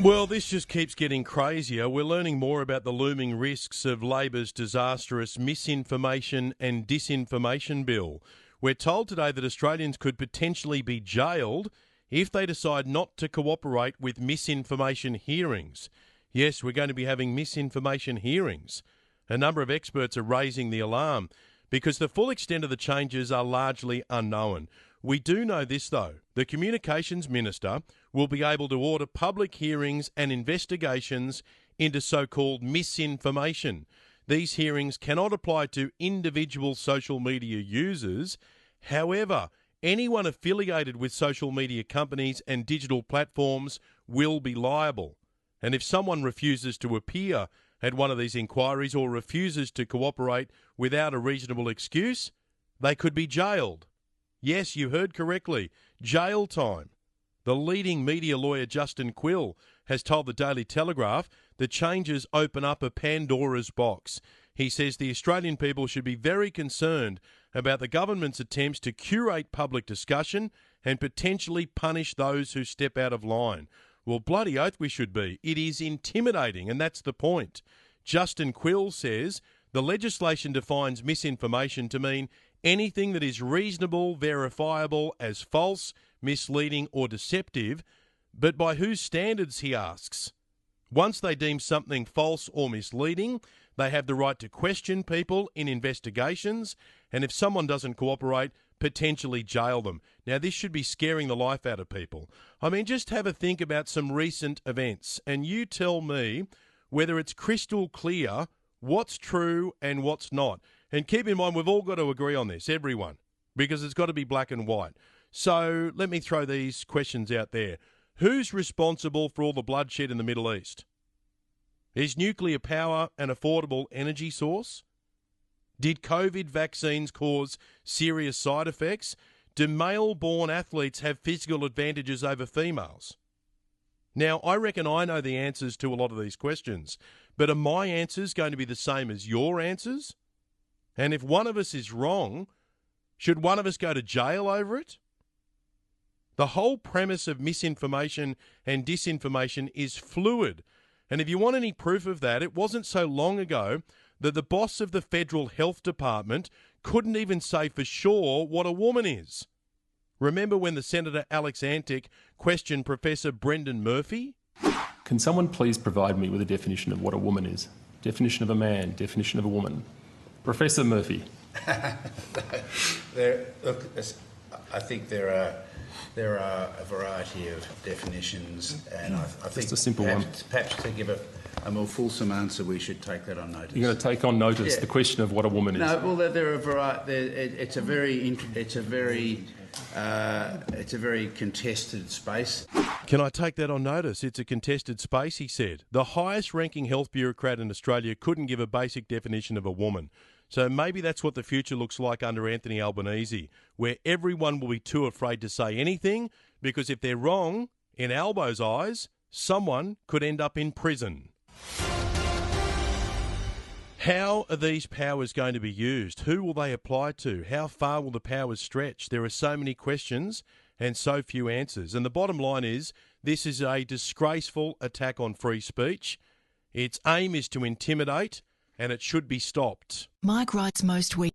Well, this just keeps getting crazier. We're learning more about the looming risks of Labor's disastrous misinformation and disinformation bill. We're told today that Australians could potentially be jailed if they decide not to cooperate with misinformation hearings. Yes, we're going to be having misinformation hearings. A number of experts are raising the alarm because the full extent of the changes are largely unknown. We do know this, though. The Communications Minister will be able to order public hearings and investigations into so-called misinformation. These hearings cannot apply to individual social media users. However, anyone affiliated with social media companies and digital platforms will be liable. And if someone refuses to appear at one of these inquiries or refuses to cooperate without a reasonable excuse, they could be jailed. Yes, you heard correctly. Jail time. The leading media lawyer Justin Quill has told the Daily Telegraph the changes open up a Pandora's box. He says the Australian people should be very concerned about the government's attempts to curate public discussion and potentially punish those who step out of line. Well, bloody oath we should be. It is intimidating, and that's the point. Justin Quill says the legislation defines misinformation to mean anything that is reasonable, verifiable as false, misleading or deceptive, but by whose standards, he asks. Once they deem something false or misleading, they have the right to question people in investigations, and if someone doesn't cooperate, potentially jail them. Now, this should be scaring the life out of people. I mean, just have a think about some recent events, and you tell me whether it's crystal clear what's true and what's not. And keep in mind, we've all got to agree on this, everyone, because it's got to be black and white. So let me throw these questions out there. Who's responsible for all the bloodshed in the Middle East? Is nuclear power an affordable energy source? Did COVID vaccines cause serious side effects? Do male-born athletes have physical advantages over females? Now, I reckon I know the answers to a lot of these questions, but are my answers going to be the same as your answers? And if one of us is wrong, should one of us go to jail over it? The whole premise of misinformation and disinformation is fluid. And if you want any proof of that, it wasn't so long ago that the boss of the Federal Health Department couldn't even say for sure what a woman is. Remember when the Senator Alex Antic questioned Professor Brendan Murphy? Can someone please provide me with a definition of what a woman is? Definition of a man, definition of a woman. Professor Murphy. I think there are a variety of definitions, and I think just a simple one. Perhaps to give a more fulsome answer, we should take that on notice. You're going to take on notice the question of what a woman is. No, well, there are variety. It's a very contested space. Can I take that on notice? It's a contested space, he said. The highest-ranking health bureaucrat in Australia couldn't give a basic definition of a woman. So maybe that's what the future looks like under Anthony Albanese, where everyone will be too afraid to say anything because if they're wrong, in Albo's eyes, someone could end up in prison. How are these powers going to be used? Who will they apply to? How far will the powers stretch? There are so many questions and so few answers. And the bottom line is, this is a disgraceful attack on free speech. Its aim is to intimidate, and it should be stopped. Mike writes most weeks.